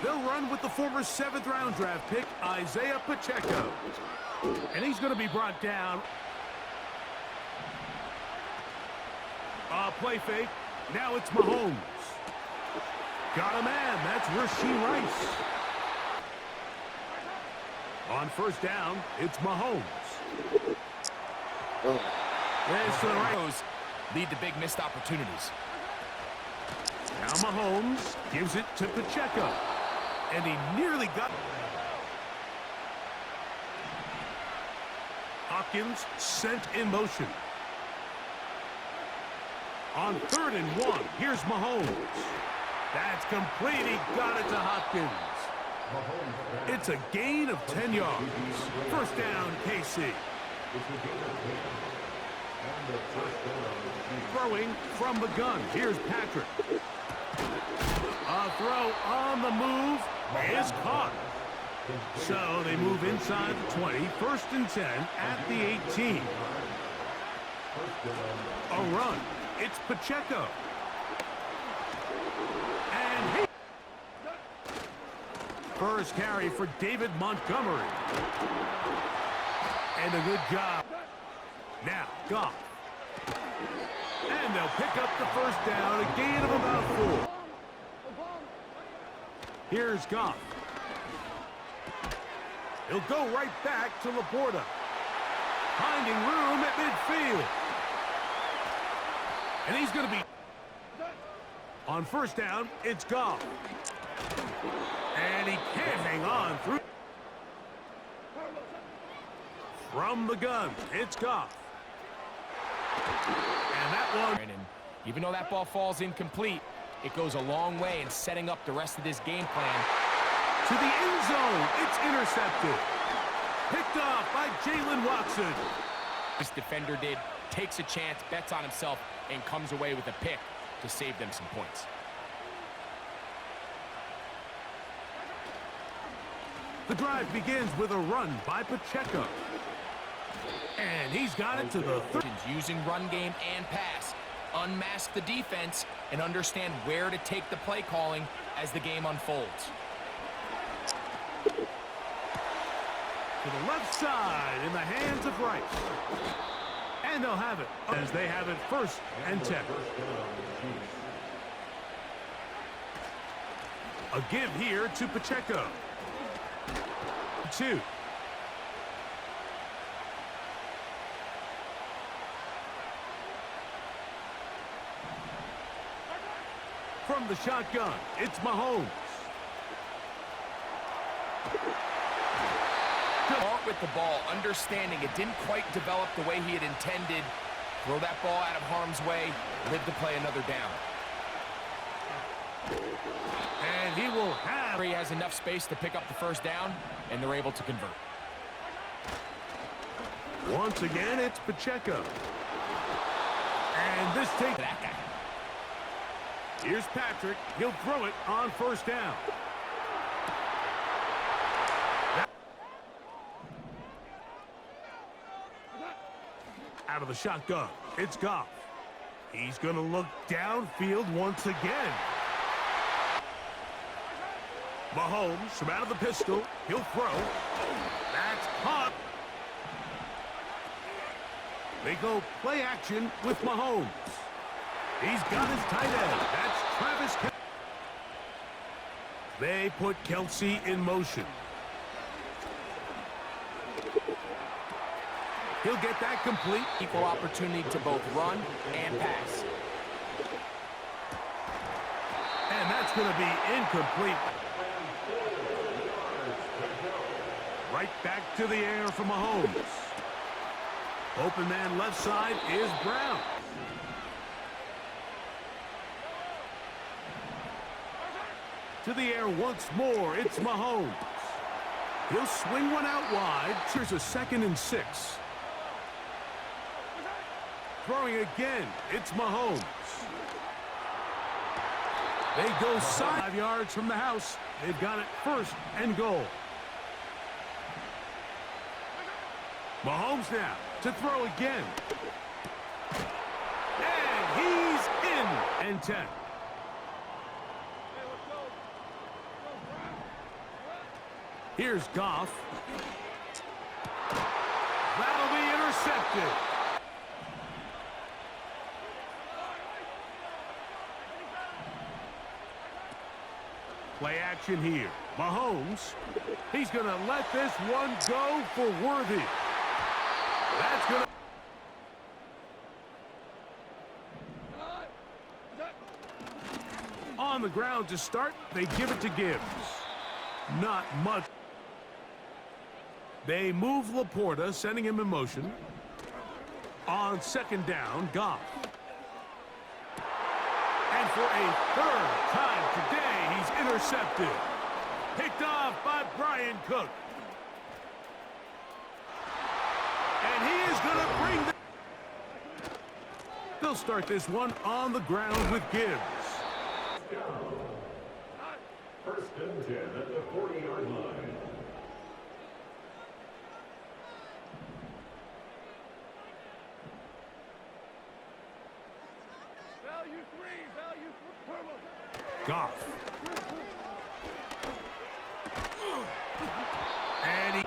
They'll run with the former 7th-round draft pick, Isaiah Pacheco. And he's going to be brought down. Play fake. Now it's Mahomes. Got a man. That's Rasheed Rice. On first down, it's Mahomes. There's the right. Lead to big missed opportunities. Now Mahomes gives it to Pacheco. And he nearly got it. Hopkins sent in motion. On 3rd and 1, here's Mahomes. That's complete. He got it to Hopkins. It's a gain of 10 yards. First down, KC. Throwing from the gun. Here's Patrick. A throw on the move is caught. So they move inside the 20. 1st and 10 at the 18. A run. It's Pacheco. And he... First carry for David Montgomery. And a good job. Now, Goff. And they'll pick up the first down, a gain of about 4. Here's Goff. He'll go right back to Laporta. Finding room at midfield. And he's going to be... On first down, it's Goff. And he can't hang on through. From the gun, it's Goff. And that one... And even though that ball falls incomplete, it goes a long way in setting up the rest of this game plan. To the end zone, it's intercepted. Picked off by Jalen Watson. This defender takes a chance, bets on himself, and comes away with a pick to save them some points. The drive begins with a run by Pacheco. And he's got it to the third. Using run game and pass. Unmask the defense and understand where to take the play calling as the game unfolds. To the left side in the hands of Rice. And they'll have it as they have it 1st and 10. A give here to Pacheco. 2. From the shotgun, it's Mahomes. Start with the ball, understanding it didn't quite develop the way he had intended. Throw that ball out of harm's way, live to play another down. And he will have... He has enough space to pick up the first down, and they're able to convert. Once again, it's Pacheco. And this takes... That guy. Here's Patrick. He'll throw it on first down. Out of the shotgun, it's Goff. He's going to look downfield once again. Mahomes from out of the pistol. He'll throw. That's caught. They go play action with Mahomes. He's got his tight end. That's Travis Kelce. They put Kelce in motion. He'll get that complete. Equal opportunity to both run and pass. And that's going to be incomplete. Right back to the air for Mahomes. Open man left side is Brown. To the air once more, it's Mahomes. He'll swing one out wide. Here's a 2nd and 6. Throwing again, it's Mahomes. They go 5 yards from the house. They've got it 1st and goal. Mahomes now to throw again. And he's in. And 10. Here's Goff. That'll be intercepted. Play action here. Mahomes. He's going to let this one go for Worthy. That's going to... On the ground to start, they give it to Gibbs. Not much. They move Laporta, sending him in motion. On second down, Goff. And for a third time today, he's intercepted. Picked off by Brian Cook. And he is going to bring the... They'll start this one on the ground with Gibbs. First and 10 at the 40-yard line. Goff. And he...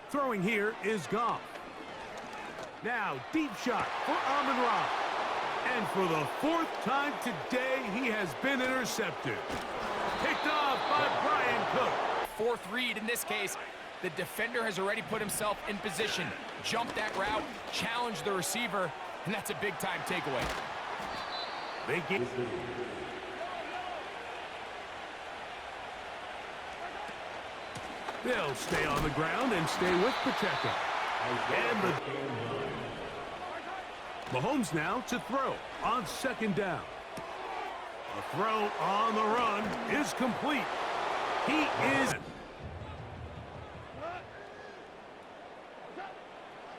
Throwing here is Goff. Now, deep shot for Amon-Ra. And for the fourth time today, he has been intercepted. Picked off by Brian Cook. Fourth read in this case. The defender has already put himself in position. Jump that route, challenge the receiver, and that's a big-time takeaway. They get... They'll stay on the ground and stay with Pacheco. And the... Mahomes now to throw on second down. A throw on the run is complete. He is...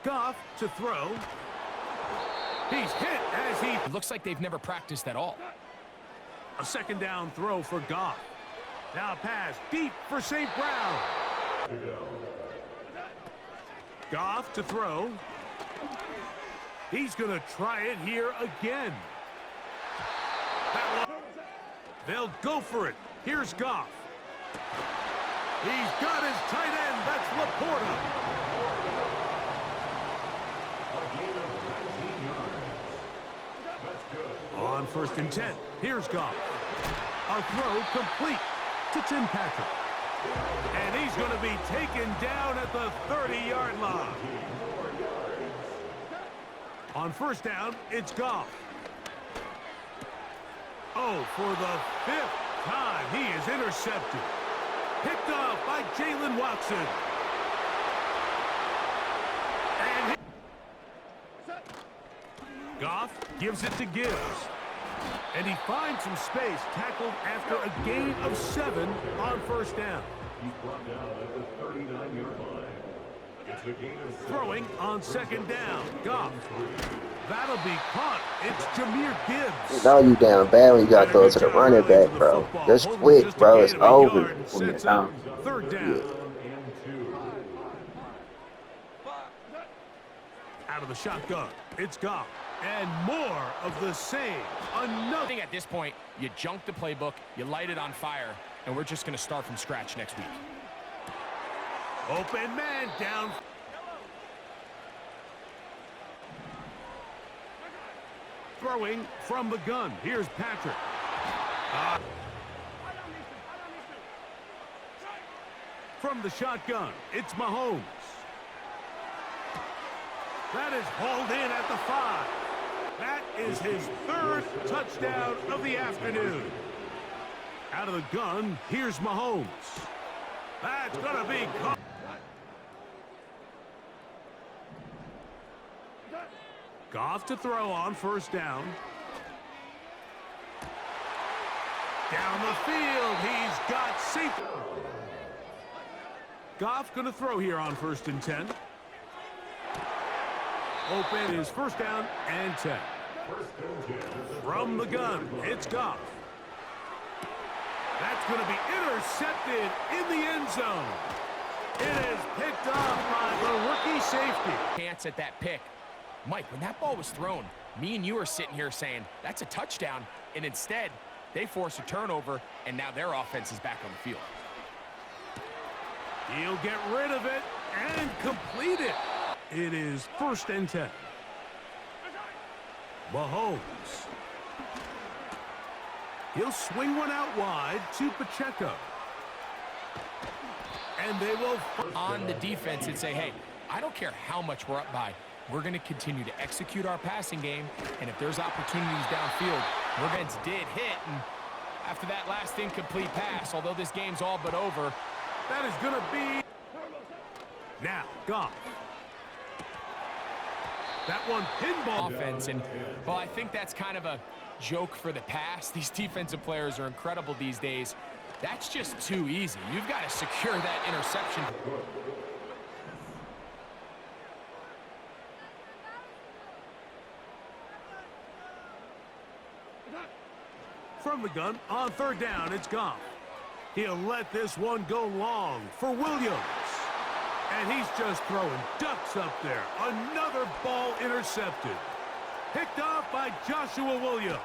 Goff to throw. He's hit as he... It looks like they've never practiced at all. A second down throw for Goff. Now pass deep for St. Brown. Goff to throw. He's going to try it here again. They'll go for it. Here's Goff. He's got his tight end. That's Laporta. On first and 10, here's Goff. A throw complete to Tim Patrick. And he's going to be taken down at the 30-yard line. On first down, it's Goff. Oh, for the fifth time, he is intercepted. Picked off by Jalen Watson. And Goff gives it to Gibbs. And he finds some space, tackled after a gain of 7 on first down. He's brought down at the 39-yard line. It's a gain of 7. Throwing on second down, Goff. That'll be caught. It's Jahmyr Gibbs. You know you down bad when you got to throw to the running back, bro. Just quick, bro. It's over. Third down. Out of the shotgun, it's Goff. And more of the same. Another. At this point, you junk the playbook, you light it on fire, and we're just going to start from scratch next week. Open man down. Throwing from the gun. Here's Patrick. From the shotgun, it's Mahomes. That is hauled in at the 5. That is his third touchdown of the afternoon. Out of the gun, here's Mahomes. That's going to be caught. Goff to throw on first down. Down the field, he's got safety. Goff going to throw here on first and 10. Open is first down and 10. From the gun, it's Goff. That's going to be intercepted in the end zone. It is picked off by the rookie safety. Chance at that pick. Mike, when that ball was thrown, me and you are sitting here saying, that's a touchdown. And instead, They force a turnover, and now their offense is back on the field. He'll get rid of it and complete it. It is 1st and 10. Mahomes. He'll swing one out wide to Pacheco. And they will... On the defense and say, hey, I don't care how much we're up by. We're going to continue to execute our passing game, and if there's opportunities downfield, Revenge did hit, and after that last incomplete pass, although this game's all but over, that is going to be... Now, Goff. That one pinball. Offense, and, well, I think that's kind of a joke for the past. These defensive players are incredible these days. That's just too easy. You've got to secure that interception. From the gun, on 3rd down, it's Goff. He'll let this one go long for Williams. And he's just throwing ducks up there. Another ball intercepted. Picked off by Joshua Williams.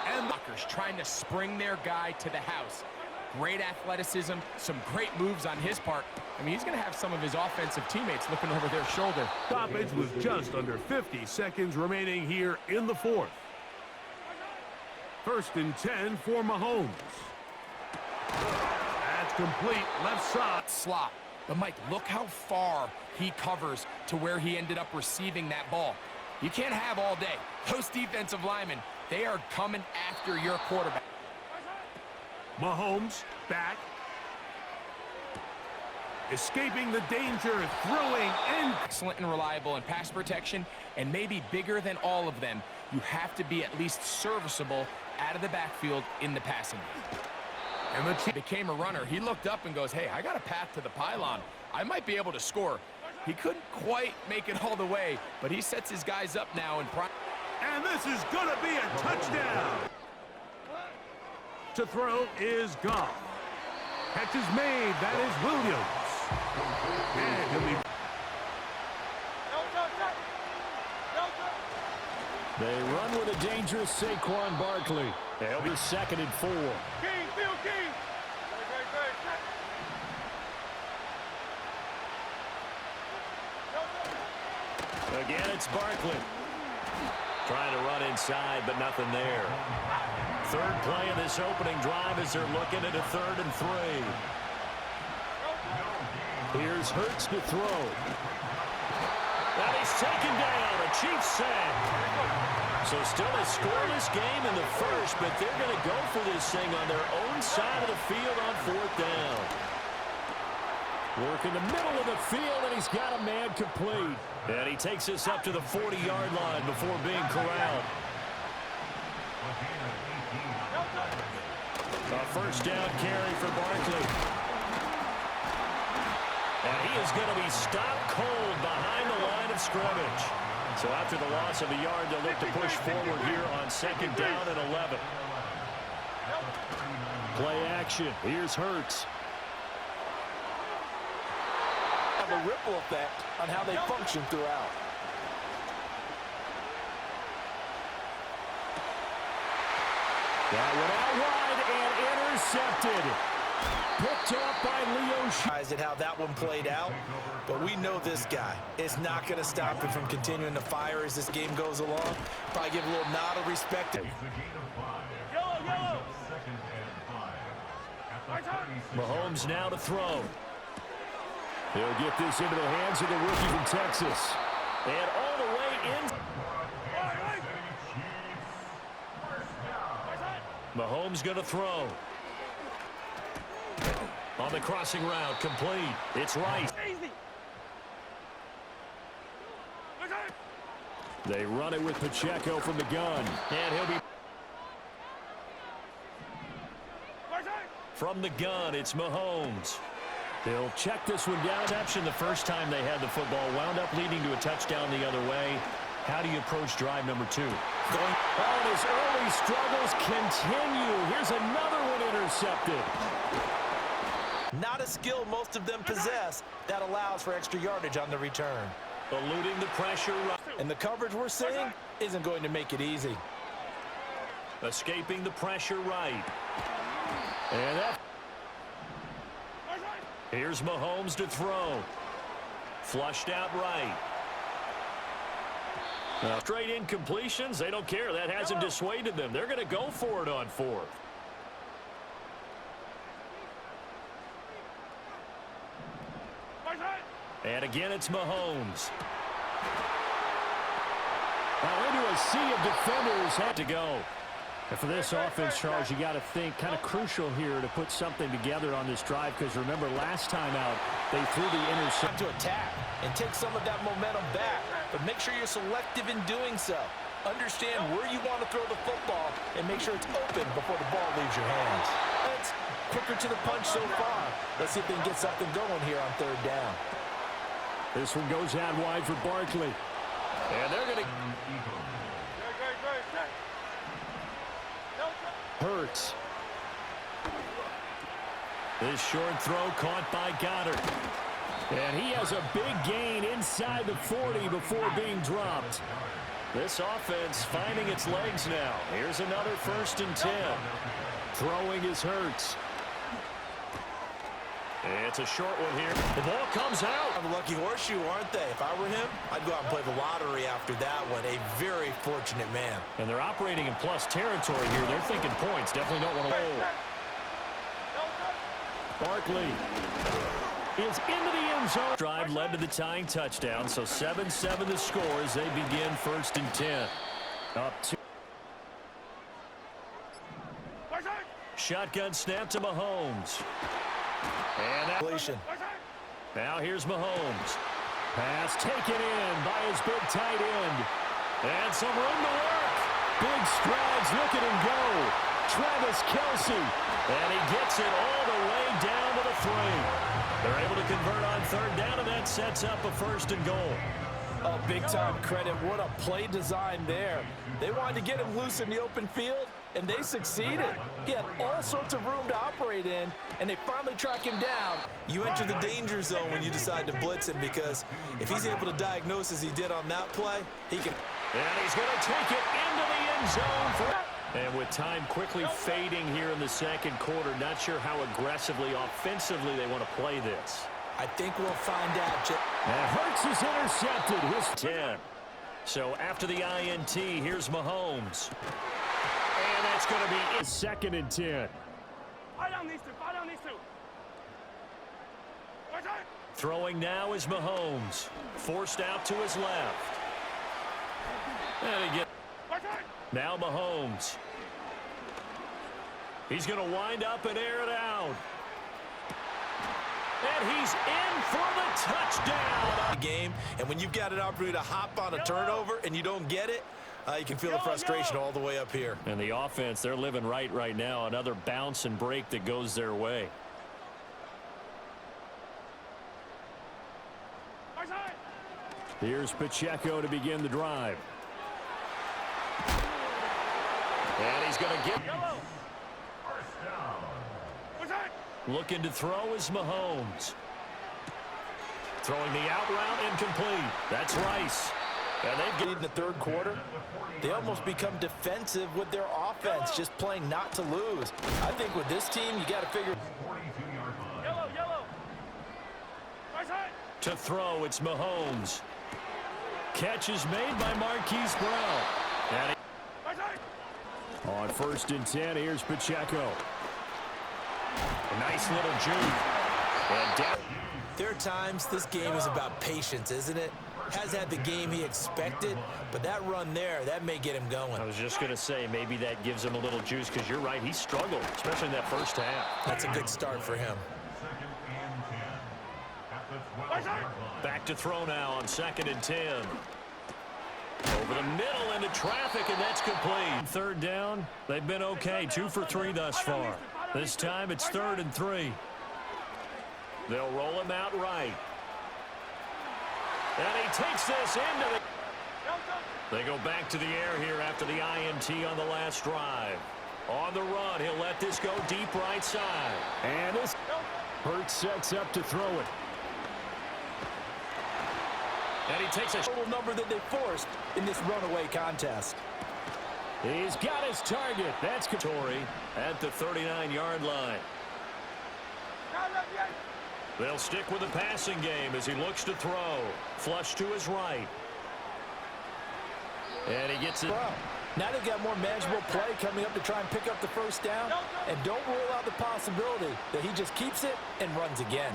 And blockers trying to spring their guy to the house. Great athleticism, some great moves on his part. I mean, he's going to have some of his offensive teammates looking over their shoulder. Stoppage with just under 50 seconds remaining here in the 4th. 1st and 10 for Mahomes. That's complete, left side. Slot. But Mike, look how far he covers to where he ended up receiving that ball. You can't have all day. Those defensive linemen, they are coming after your quarterback. Mahomes back. Escaping the danger, throwing and... Excellent and reliable in pass protection, and maybe bigger than all of them, you have to be at least serviceable out of the backfield in the passing game. And when he became a runner, he looked up and goes, hey, I got a path to the pylon. I might be able to score. He couldn't quite make it all the way, but he sets his guys up now in prime. And this is going to be a touchdown. To throw is Goff. Catch is made. That is Williams. And he'll be... They run with a dangerous Saquon Barkley. They'll be 2nd and 4. Again, it's Barkley. Trying to run inside, but nothing there. 3rd play of this opening drive as they're looking at a 3rd and 3. Here's Hurts to throw. And he's taken down. A Chiefs sack. So still a scoreless game in the 1st, but they're going to go for this thing on their own side of the field on 4th down. Work in the middle of the field, and he's got a man complete. And he takes us up to the 40-yard line before being corralled. A 1st down carry for Barkley. And he is going to be stopped cold behind the line of scrimmage. So after the loss of a yard, they'll look to push forward here on 2nd down and 11. Play action. Here's Hurts. Have a ripple effect on how they function throughout. That went out wide and intercepted. Picked up by Leo. At how that one played out, but we know this guy is not going to stop him from continuing to fire as this game goes along. Probably give a little nod of respect. Mahomes now to throw. He'll get this into the hands of the rookie from Texas. And all the way in. Mahomes going to throw. On the crossing route, complete. It's Rice. They run it with Pacheco from the gun. And he'll be... From the gun, it's Mahomes. They'll check this one down. Interception the first time they had the football. Wound up leading to a touchdown the other way. How do you approach drive number 2? And his early struggles continue. Here's another one intercepted. Not a skill most of them possess that allows for extra yardage on the return. Eluding the pressure. And the coverage we're seeing isn't going to make it easy. Escaping the pressure right. And that. Here's Mahomes to throw. Flushed out right. Straight incompletions, they don't care. That hasn't dissuaded them. They're going to go for it on fourth. And again, it's Mahomes. Now into a sea of defenders had to go. And for this offense, Charles, you got to think kind of crucial here to put something together on this drive, because remember last time out they threw the interception to attack and take some of that momentum back, but make sure you're selective in doing so. Understand where you want to throw the football and make sure it's open before the ball leaves your hands. It's quicker to the punch so far. Let's see if they can get something going here on third down. This one goes out wide for Barkley. And they're going to... Hurts. This short throw caught by Goddard. And he has a big gain inside the 40 before being dropped. This offense finding its legs now. Here's another 1st and 10. Throwing is Hurts. It's a short one here. The ball comes out. I'm a lucky horseshoe, aren't they? If I were him, I'd go out and play the lottery after that one. A very fortunate man. And they're operating in plus territory here. They're thinking points. Definitely don't want to roll. Barkley is into the end zone. Drive led to the tying touchdown, so 7-7 the score as they begin 1st and 10. Up to shotgun snap to Mahomes. And that... Now here's Mahomes. Pass taken in by his big tight end. And some room to work. Big strides, look at him go. Travis Kelce. And he gets it all the way down to the 3. They're able to convert on third down, and that sets up a 1st and goal. Oh, big-time credit. What a play design there. They wanted to get him loose in the open field, and they succeeded. He had all sorts of room to operate in, and they finally track him down. You enter the danger zone when you decide to blitz him, because if he's able to diagnose as he did on that play, he can... And he's going to take it into the end zone. And with time quickly fading here in the second quarter, not sure how aggressively, offensively they want to play this. I think we'll find out. And Hurts is intercepted. His 10. So after the INT, here's Mahomes. And that's going to be 2nd and 10. Throwing now is Mahomes. Forced out to his left. And again. Now Mahomes. He's going to wind up and air it out. And he's in for the touchdown. Game, and when you've got an opportunity to hop on a turnover and you don't get it, you can feel the frustration all the way up here. And the offense, they're living right now. Another bounce and break that goes their way. Here's Pacheco to begin the drive. And he's going to get... Looking to throw is Mahomes. Throwing the out route, incomplete. That's Rice. And they've get in the third quarter. They almost become defensive with their offense, just playing not to lose. I think with this team, you got to figure... To throw, it's Mahomes. Catch is made by Marquise Brown. And on 1st and 10, here's Pacheco. a nice little juke. And down. There are times this game is about patience, isn't it? Has had the game he expected, but that run there, that may get him going. I was just going to say, maybe that gives him a little juice, because you're right, he struggled, especially in that first half. That's a good start for him. Back to throw now on 2nd and 10. Over the middle into traffic, and that's complete. Third down, they've been okay, 2 for 3 thus far. This time it's 3rd and 3. They'll roll him out right. And he takes this into the... They go back to the air here after the INT on the last drive. On the run, he'll let this go deep right side. And this Hurts sets up to throw it. And he takes a total number that they forced in this runaway contest. He's got his target. That's Torrey at the 39-yard line. They'll stick with the passing game as he looks to throw. Flush to his right. And he gets it. Now they've got more manageable play coming up to try and pick up the first down. And don't rule out the possibility that he just keeps it and runs again.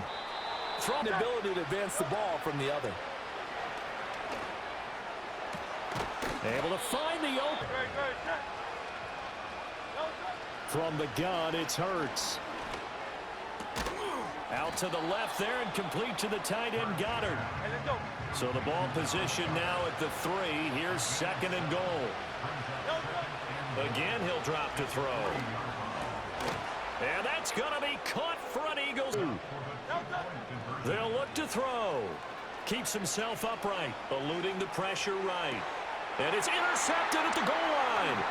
Throwing the ability to advance the ball from the other. able to find the open. From the gun, it's Hurts. Out to the left there and complete to the tight end Goddard. So the ball position now at the 3. Here's 2nd and goal. Again, he'll drop to throw. And that's going to be caught front Eagles. They'll look to throw. Keeps himself upright, eluding the pressure right. And it's intercepted at the goal line.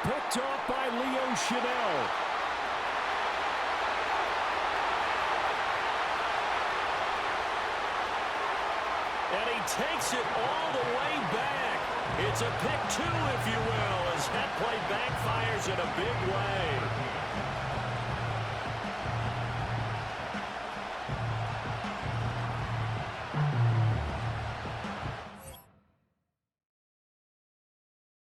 Picked off by Leo Chanel. And he takes it all the way back. It's a pick 2, if you will, as that play backfires in a big way.